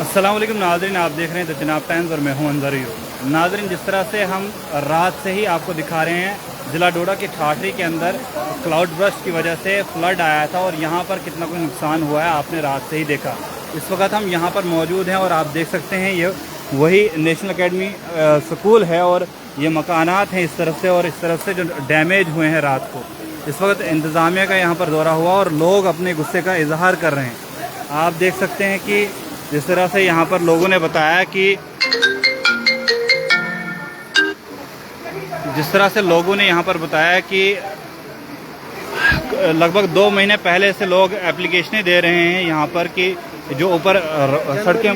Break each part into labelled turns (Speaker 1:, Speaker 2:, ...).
Speaker 1: अस्सलाम वालेकुम नाज़रीन, आप देख रहे हैं द जनाब टाइम्स और मैं हूं अंज़र यूब। नाज़रीन, जिस तरह से हम रात से ही आपको दिखा रहे हैं ज़िला डोडा के ठाठरी के अंदर क्लाउड बर्स्ट की वजह से फ्लड आया था और यहाँ पर कितना कोई नुकसान हुआ है आपने रात से ही देखा। इस वक्त हम यहाँ पर मौजूद हैं और आप देख सकते हैं ये वही नेशनल एकेडमी स्कूल है और ये मकानात हैं इस तरफ से, और इस तरफ से जो डैमेज हुए हैं रात को। इस वक्त इंतज़ामिया का यहाँ पर दौरा हुआ और लोग अपने गुस्से का इजहार कर रहे हैं। आप देख सकते हैं कि जिस तरह से यहाँ पर लोगों ने बताया कि लगभग 2 महीने पहले से लोग एप्लीकेशनें दे रहे हैं यहाँ पर कि जो ऊपर सड़कें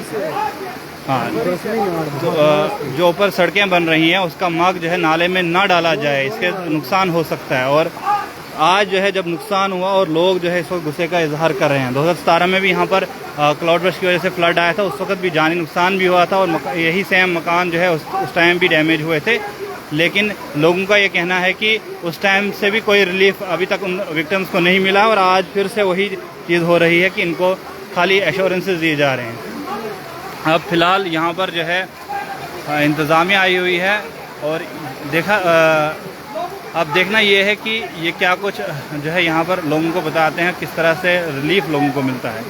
Speaker 1: जो ऊपर सड़कें बन रही हैं उसका मग जो है नाले में ना डाला जाए, इसके नुकसान हो सकता है। और आज जो है जब नुकसान हुआ और लोग जो है इस वक्त गुस्से का इजहार कर रहे हैं। 2017 में भी यहाँ पर क्लाउड बर्स्ट की वजह से फ्लड आया था, उस वक्त भी जानी नुकसान भी हुआ था और यही सेम मकान जो है उस टाइम भी डैमेज हुए थे। लेकिन लोगों का ये कहना है कि उस टाइम से भी कोई रिलीफ अभी तक उन विक्टिम्स को नहीं मिला और आज फिर से वही चीज़ हो रही है कि इनको खाली एश्योरेंसेस दिए जा रहे हैं। अब फ़िलहाल यहाँ पर जो है इंतज़ामिया आई हुई है और अब देखना ये है कि ये क्या कुछ जो है यहाँ पर लोगों को बताते हैं, किस तरह से रिलीफ लोगों को मिलता है।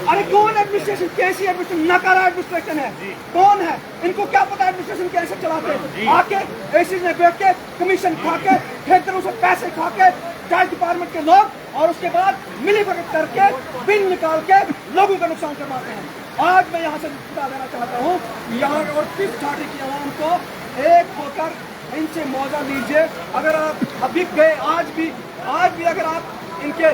Speaker 2: अरे कौन एडमिनिस्ट्रेशन, कैसी एडमिनिस्ट्रेशन, नकारा एडमिनिस्ट्रेशन है? कौन है? इनको क्या पता एडमिनिस्ट्रेशन कैसे चलाते हैं? आके एसी में बैठ के कमीशन खा के ठेकेदारों से पैसे खा के चार्ज डिपार्टमेंट के लोग और उसके बाद मिली भगत करके बिल निकाल के लोगों का नुकसान करवाते हैं। आज मैं यहाँ से बता देना चाहता हूँ, यहाँ और किस ठाठी की आवाम को एक होकर इनसे मौजा लीजिए। अगर आप अभी गए आज भी अगर आप इनके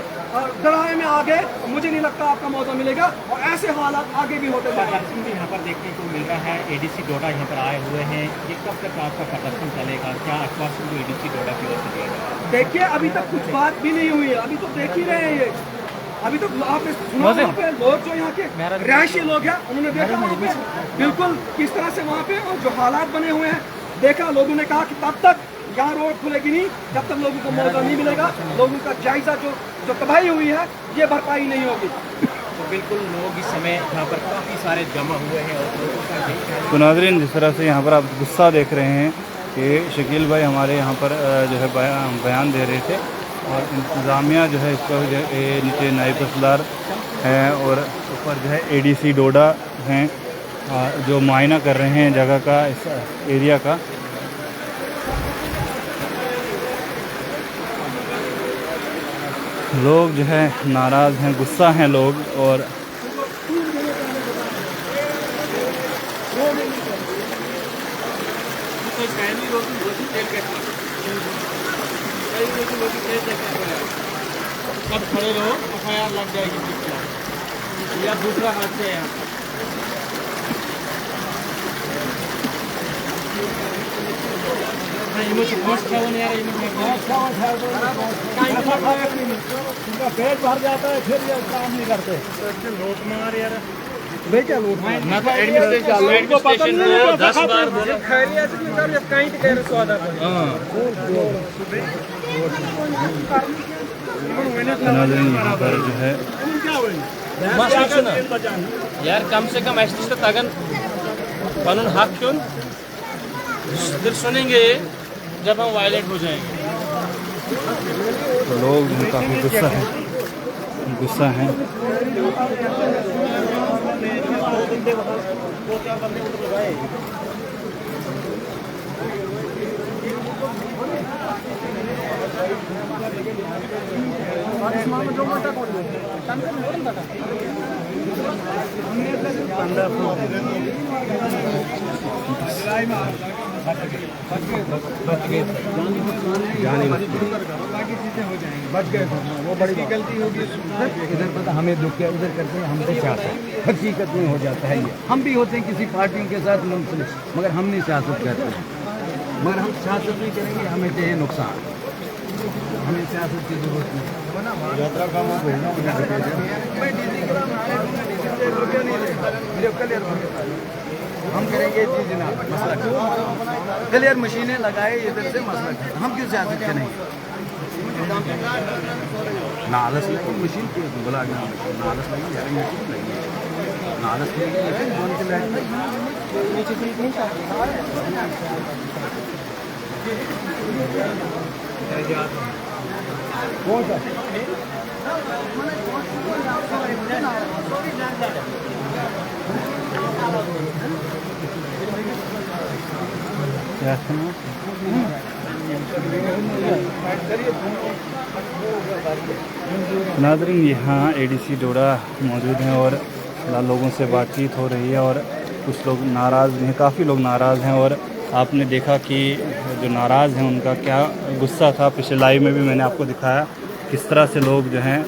Speaker 2: दराहे में आ गए, मुझे नहीं लगता आपका मौका मिलेगा और ऐसे हालात आगे भी होते जाएंगे।
Speaker 3: यहाँ पर देखने को मिल रहा है एडीसी डोडा यहाँ पर आए हुए हैं, ये कब तक आपका प्रदर्शन चलेगा? क्या आश्वासन जो एडीसी डोडा की ओर से दिया जाएगा?
Speaker 2: देखिए, अभी तक कुछ बात भी नहीं हुई है, अभी तो देख ही रहे हैं ये। अभी तो आपने सुना वहाँ पे लोग जो यहाँ के रहायशी लोग हैं उन्होंने देखा वहाँ पे बिल्कुल किस तरह से वहाँ पे और जो हालात बने हुए हैं देखा। लोगों ने कहा कि तब तक यहाँ रोड खुलेगी नहीं जब तक लोगों को मौका नहीं मिलेगा, लोगों का जायजा जो तबाही हुई है ये भरपाई नहीं होगी।
Speaker 3: तो बिल्कुल लोग इस समय यहाँ पर काफ़ी सारे जमा हुए हैं और लोगों का
Speaker 1: तो नाज़रीन, जिस तरह से यहाँ पर आप गुस्सा देख रहे हैं कि शकील भाई हमारे यहाँ पर जो है बयान दे रहे थे और इंतज़ामिया जो है इसका जो है नीचे नायब तहसीलदार हैं और ऊपर जो है एडीसी डोडा हैं जो मुआयना कर रहे हैं जगह का, इस एरिया का। लोग जो है नाराज़ हैं, गुस्सा हैं लोग। और
Speaker 3: सब खड़े रहो, एफआईआर लग जाएगी या दूसरा हाथ से यहाँ
Speaker 2: पेट भर जाता है फिर ये काम नहीं करते।
Speaker 3: नोट मार यार,
Speaker 2: क्या लोग
Speaker 3: मैं तो एडमिनिस्ट्रेशन को 10 बार बोला
Speaker 1: यहाँ पर जो है
Speaker 3: यार कम से कम ऐसे तो तगन कानून हक क्यों फिर सुनेंगे जब हम वायलेट हो जाएंगे।
Speaker 1: तो लोग काफ़ी गुस्सा हैं।
Speaker 2: बच गए वो बड़ी गलती होगी। इधर पता हमें दुख है, उधर करते हैं हमको सियासत हकीकत में हो जाता है। ये हम भी होते हैं किसी पार्टियों के साथ मुंसलिक, मगर हम नहीं सियासत करते हैं। मगर हम सियासत नहीं करेंगे, हमें चाहिए नुकसान, हमें सियासत की जरूरत नहीं। यात्रा का वो भेजना मुझे
Speaker 4: हम करेंगे चीज ना मसला क्लियर मशीनें लगाए इधर से मसला हम क्यों सियासत करेंगे नालस लगी मशीन के बोला गया नालस लगी नालस लगी कौन से बैठ कौन सा
Speaker 1: नाज़रीन, यहाँ एडीसी डोडा मौजूद हैं और लोगों से बातचीत हो रही है और कुछ लोग नाराज़ हैं, काफ़ी लोग नाराज़ हैं। और आपने देखा कि जो नाराज़ हैं उनका क्या गुस्सा था, पिछले लाइव में भी मैंने आपको दिखाया किस तरह से लोग जो हैं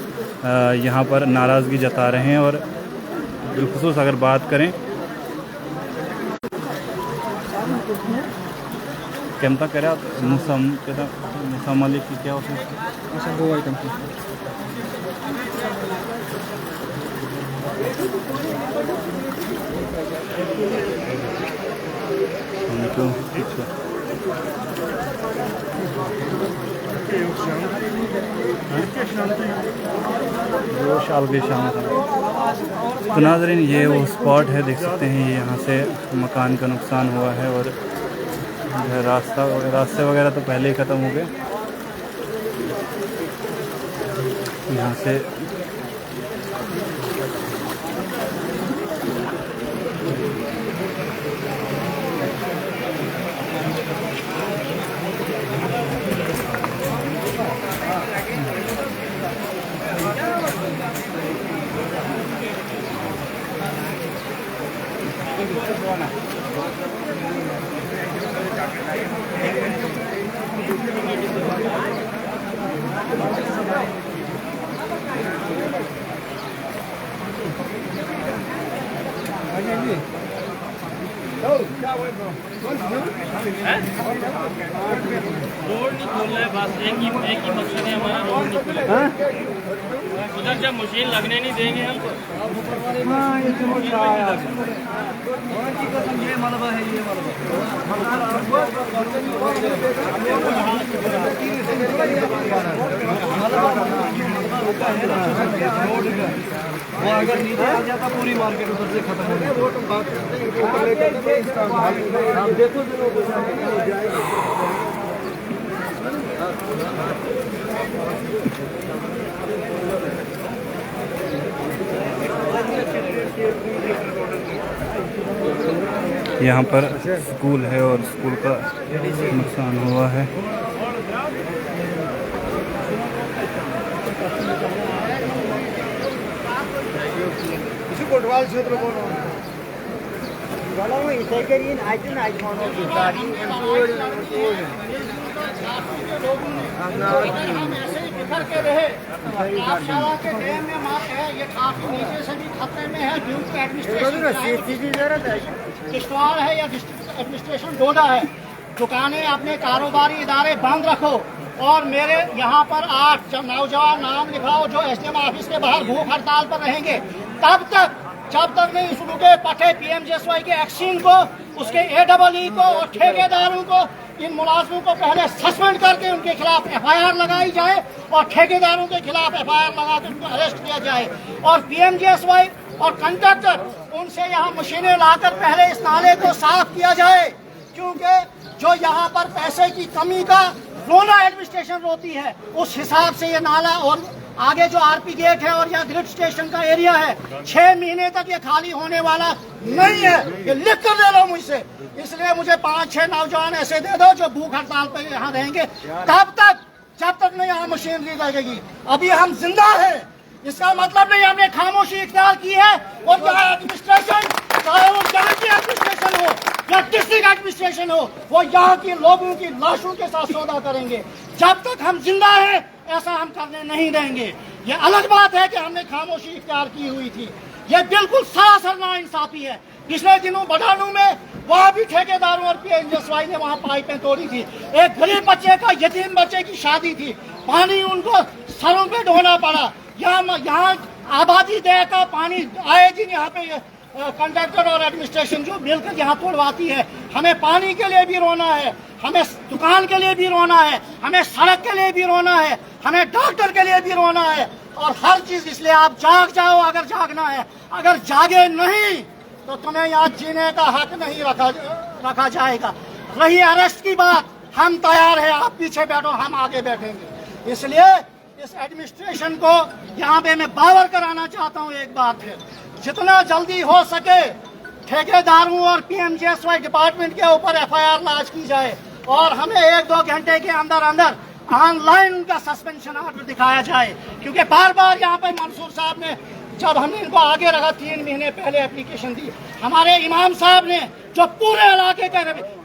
Speaker 1: यहाँ पर नाराज़गी जता रहे हैं। और बिलखुसूस अगर बात करें केमता करे आप मूसा मलिक की क्या उसमें तो नाज़रीन, ये वो स्पॉट है, देख सकते हैं ये यहाँ से मकान का नुकसान हुआ है और रास्ते वगैरह तो पहले ही ख़त्म हो गए। यहाँ से
Speaker 3: रोड नहीं खोलना है, बस एक ही मकसद है हमारा, रोड नहीं खोलना। उधर जब मशीन लगने नहीं देंगे हम
Speaker 4: वो अगर नीचे आ जाता पूरी मार्केट उधर से खत्म हो जाएगी। देखो
Speaker 1: यहाँ पर स्कूल है और स्कूल का नुकसान हुआ है।
Speaker 4: कोटवाल क्षेत्र बोल रहा हूँ
Speaker 5: किश्तवाड़ है या एडमिनिस्ट्रेशन डोडा है, दुकानें अपने कारोबारी इदारे बंद रखो। और मेरे यहाँ पर 8 नौजवान नाम लिखाओ जो एसडीएम ऑफिस के बाहर भूख हड़ताल पर रहेंगे तब तक, जब तक नहीं रुके पटे पीएमजेएसवाई के एक्शन को, उसके एडब्ल्यू को और ठेकेदारों को, इन मुलाजमों को पहले सस्पेंड करके उनके खिलाफ एफआईआर लगाई जाए और ठेकेदारों के खिलाफ एफआईआर लगा के उनको अरेस्ट किया जाए। और पीएमजेएसवाई और कंडक्टर, उनसे यहाँ मशीनें लाकर पहले इस नाले को साफ किया जाए, क्योंकि जो यहाँ पर पैसे की कमी का रोना एडमिनिस्ट्रेशन रोती है, उस हिसाब से ये नाला और आगे जो आरपी गेट है और यहाँ ग्रिड स्टेशन का एरिया है 6 महीने तक ये खाली होने वाला नहीं है। ये लिख कर दे लो मुझसे, इसलिए मुझे 5-6 नौजवान ऐसे दे दो जो भूख हड़ताल पर यहाँ रहेंगे तब तक, जब तक नहीं यहाँ मशीनरी लगेगी। अभी हम जिंदा है, इसका मतलब नहीं हमने खामोशी इख्तियार की है। और यहाँ एडमिनिस्ट्रेशन, चाहे वो यहाँ की एडमिनिस्ट्रेशन हो या डिस्ट्रिक्ट एडमिनिस्ट्रेशन हो, वो यहाँ की लोगों की लाशों के साथ सौदा करेंगे। जब तक हम जिंदा हैं ऐसा हम करने नहीं देंगे। ये अलग बात है कि हमने खामोशी इख्तियार की हुई थी, ये बिल्कुल सरासर नाइंसाफी है। पिछले दिनों बडानू में वहाँ भी ठेकेदारों और पीएमजेएसवाई ने वहाँ पाइपें तोड़ी थी। एक गरीब बच्चे का, यतीम बच्चे की शादी थी, पानी उनको सरों पे ढोना पड़ा। यहाँ आबादी दे का पानी आए दिन यहाँ पे कंडक्टर और एडमिनिस्ट्रेशन जो मिलकर यहाँ तोड़वाती है। हमें पानी के लिए भी रोना है, हमें दुकान के लिए भी रोना है, हमें सड़क के लिए भी रोना है, हमें डॉक्टर के लिए भी रोना है, और हर चीज। इसलिए आप जाग जाओ अगर जागना है। अगर जागे नहीं तो तुम्हें यहाँ जीने का हक नहीं रखा जाएगा। रही अरेस्ट की बात, हम तैयार हैं, आप पीछे बैठो, हम आगे बैठेंगे। इसलिए इस एडमिनिस्ट्रेशन को यहाँ पे मैं बावर कराना चाहता हूँ एक बात है, जितना जल्दी हो सके ठेकेदारों और पीएमजीएसवाई डिपार्टमेंट के ऊपर एफआईआर लॉन्च की जाए, और हमें 1-2 घंटे के अंदर अंदर ऑनलाइन उनका सस्पेंशन ऑर्डर दिखाया जाए। क्योंकि बार बार यहाँ पे मंसूर साहब ने, जब हमने इनको आगे रखा 3 महीने पहले एप्लीकेशन दी, हमारे इमाम साहब ने जो पूरे इलाके का,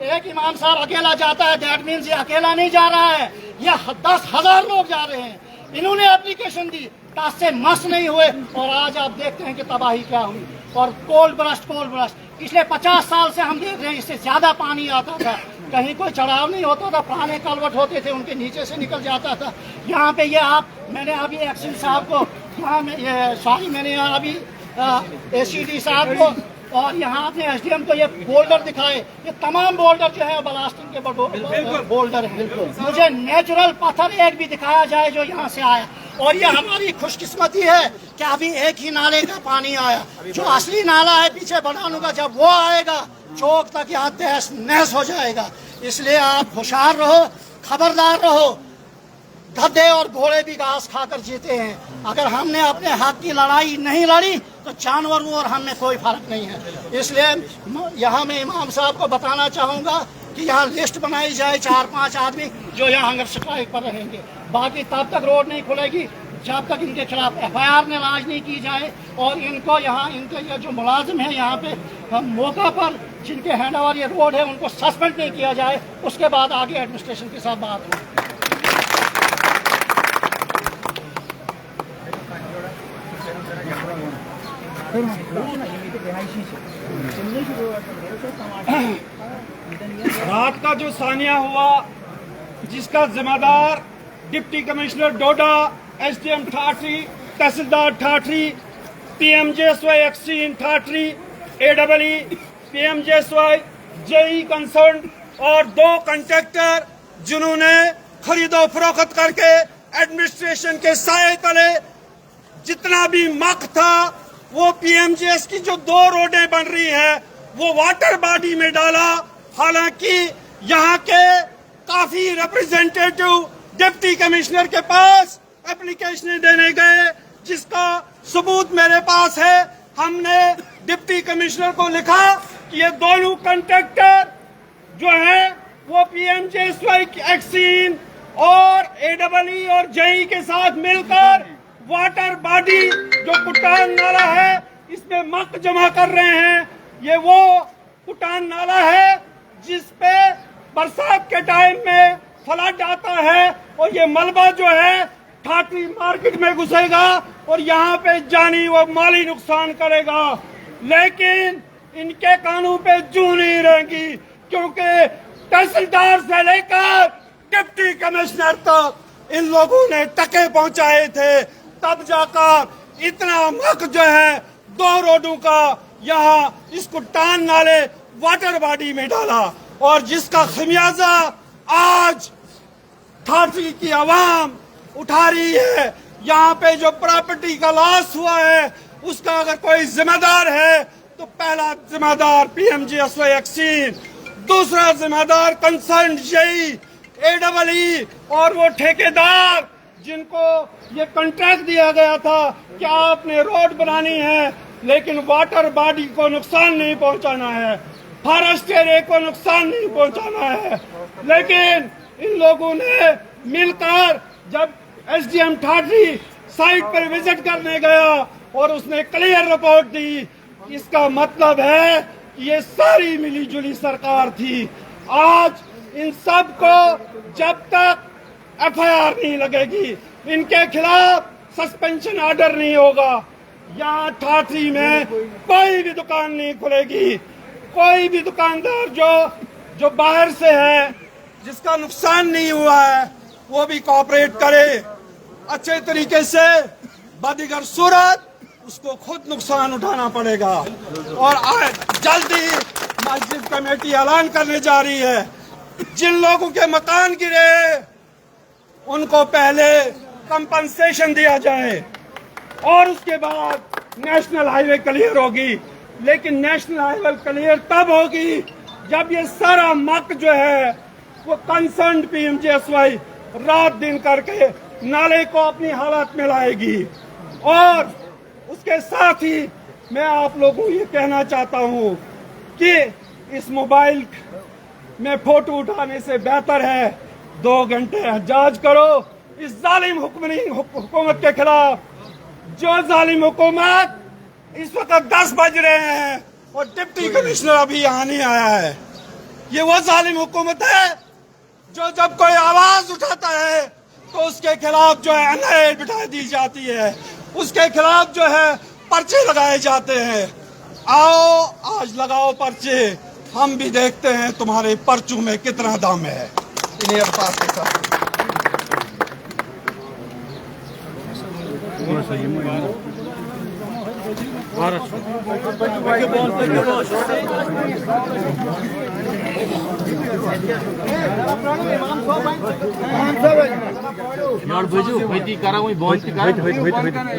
Speaker 5: एक इमाम साहब अकेला जाता है, दैट मीन्स ये अकेला नहीं जा रहा है, ये 10,000 लोग जा रहे हैं। इन्होंने एप्लीकेशन दी, टस से मस नहीं हुए, और आज आप देखते हैं कि तबाही क्या हुई। और कोल्ड ब्रस्ट पिछले 50 साल से हम देख रहे हैं, इससे ज्यादा पानी आता था, कहीं कोई चढ़ाव नहीं होता था, पुराने कलवट होते थे, उनके नीचे से निकल जाता था। यहाँ पे ये मैंने अभी एक्शन साहब को यहाँ मैंने यहाँ अभी एसीडी साहब को और यहाँ अपने एसडीएम को ये बोल्डर दिखाए। ये तमाम बोल्डर जो है ब्लास्टिंग के बोल्डर है। मुझे नेचुरल पत्थर एक भी दिखाया जाए जो यहाँ से आया। और ये हमारी खुशकिस्मती है कि अभी एक ही नाले का पानी आया, जो असली नाला है पीछे बनाने का, जब वो आएगा चौक तक यहाँ तहस नहस हो जाएगा। इसलिए आप होशियार रहो, खबरदार रहो। गधे और घोड़े भी घास खाकर जीते हैं। अगर हमने अपने हक की लड़ाई नहीं लड़ी तो जानवरों और हम में कोई फर्क नहीं है। इसलिए यहाँ मैं इमाम साहब को बताना चाहूँगा कि यहाँ लिस्ट बनाई जाए 4-5 आदमी जो यहाँ हंगर स्ट्राइक पर रहेंगे। बाकी तब तक रोड नहीं खुलेगी जब तक इनके खिलाफ एफआईआर ने लॉन्च नहीं की जाए, और इनको यहाँ इनके ये जो मुलाजिम है यहाँ पे हम मौका पर जिनके हैंड ओवर ये रोड है उनको सस्पेंड नहीं किया जाए, उसके बाद आगे एडमिनिस्ट्रेशन के साथ बात हो।
Speaker 6: रात का जो सानिया हुआ, जिसका जिम्मेदार डिप्टी कमिश्नर डोडा, एसडीएम ठाठरी, तहसीलदार Thathri, PMGSY एक्सीन Thathri, एडब्ल्यू PMGSY JEE concern और 2 कंट्रैक्टर जिन्होंने खरीदो फरोख्त करके एडमिनिस्ट्रेशन के साए तले जितना भी मक था वो पीएमजीएस की जो 2 रोडें बन रही है वो वाटर बॉडी में डाला। हालांकि यहाँ के काफी रिप्रेजेंटेटिव डिप्टी कमिश्नर के पास एप्लीकेशन देने गए, जिसका सबूत मेरे पास है। हमने डिप्टी कमिश्नर को लिखा कि ये दोनों कॉन्ट्रैक्टर जो है वो पीएमजीएसवाई एक्सीन और एडब्ल्यू और जेई के साथ मिलकर वाटर बॉडी जो कुटान नाला है इसमें मक जमा कर रहे हैं। ये वो कुटान नाला है जिसपे बरसात के टाइम में फ्लड आता है, और ये मलबा जो है ठाठरी मार्केट में घुसेगा और यहाँ पे जानी व माली नुकसान करेगा। लेकिन इनके कानों पे जू नहीं रहेंगी, क्योंकि तहसीलदार से लेकर डिप्टी कमिश्नर तक इन लोगों ने टके पहुंचाए थे, तब जाकर इतना मक जो है 2 रोडों का यहाँ इस कुटान नाले वाटर बॉडी में डाला, और जिसका खमियाजा आज ठाठरी की आवाम उठा रही है। यहाँ पे जो प्रॉपर्टी का लॉस हुआ है उसका अगर कोई जिम्मेदार है तो पहला जिम्मेदार पीएमजीएसवाई एक्सीन, दूसरा जिम्मेदार कंसर्न जेई, एडब्ल्यू और वो ठेकेदार जिनको ये कॉन्ट्रैक्ट दिया गया था कि आपने रोड बनानी है लेकिन वाटर बॉडी को नुकसान नहीं पहुंचाना है, फॉरेस्ट एरिया को नुकसान नहीं पहुंचाना है। लेकिन इन लोगों ने मिलकर जब एसडीएम ठाठरी साइट पर विजिट करने गया और उसने क्लियर रिपोर्ट दी, इसका मतलब है कि ये सारी मिलीजुली सरकार थी। आज इन सब को जब तक एफआईआर नहीं लगेगी, इनके खिलाफ सस्पेंशन ऑर्डर नहीं होगा, यहाँ ठाठरी में कोई भी दुकान नहीं खुलेगी। कोई भी दुकानदार जो बाहर से है जिसका नुकसान नहीं हुआ है वो भी कोऑपरेट करे अच्छे तरीके से। बदीगर सूरत उसको खुद नुकसान उठाना पड़ेगा। और जल्दी मस्जिद कमेटी ऐलान करने जा रही है, जिन लोगों के मकान गिरे उनको पहले कंपनसेशन दिया जाए और उसके बाद नेशनल हाईवे क्लियर होगी। लेकिन नेशनल हाईवे क्लियर तब होगी जब ये सारा मक जो है वो कंसर्न PMGSY रात दिन करके नाले को अपनी हालत में लाएगी। और उसके साथ ही मैं आप लोगों को ये कहना चाहता हूँ कि इस मोबाइल में फोटो उठाने से बेहतर है 2 घंटे एहतजाज करो इस जालिम हुकूमत के खिलाफ। जो जालिम हुकूमत इस वक्त 10 बज रहे हैं और डिप्टी कमिश्नर अभी यहाँ नहीं आया है। ये वो जालिम हुकूमत है जो जब कोई आवाज उठाता है तो उसके खिलाफ जो है NIA बिठा दी जाती है, उसके खिलाफ जो है पर्चे लगाए जाते हैं। आओ आज लगाओ पर्चे, हम भी देखते हैं तुम्हारे पर्चों में कितना दम है। इन्हीं अल्फाज के साथ
Speaker 3: यार बुझू होती करा वही बहुत कर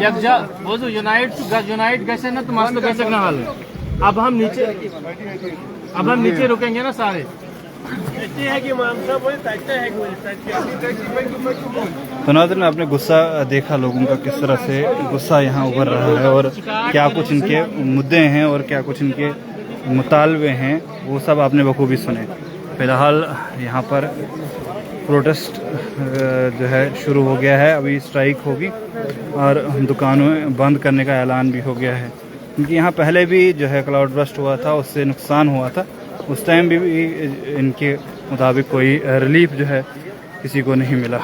Speaker 3: यकजा बुझू यूनाइट कैसे ना तुम तो कैसे ना हाल है। अब हम नीचे रुकेंगे ना सारे।
Speaker 1: तो नाज़रीन, आपने गुस्सा देखा लोगों का, किस तरह से गुस्सा यहाँ उभर रहा है और क्या कुछ इनके मुद्दे हैं और क्या कुछ इनके मुतालबे हैं, वो सब आपने बखूबी सुने। फ़िलहाल यहाँ पर प्रोटेस्ट जो है शुरू हो गया है, अभी स्ट्राइक होगी और दुकानों बंद करने का ऐलान भी हो गया है। क्योंकि यहाँ पहले भी जो है क्लाउड बर्स्ट हुआ था, उससे नुकसान हुआ था, उस टाइम भी इनके मुताबिक कोई रिलीफ जो है किसी को नहीं मिला।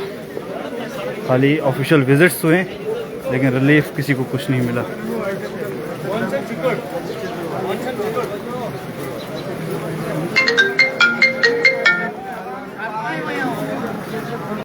Speaker 1: खाली ऑफिशियल विजिट्स हुए लेकिन रिलीफ किसी को कुछ नहीं मिला।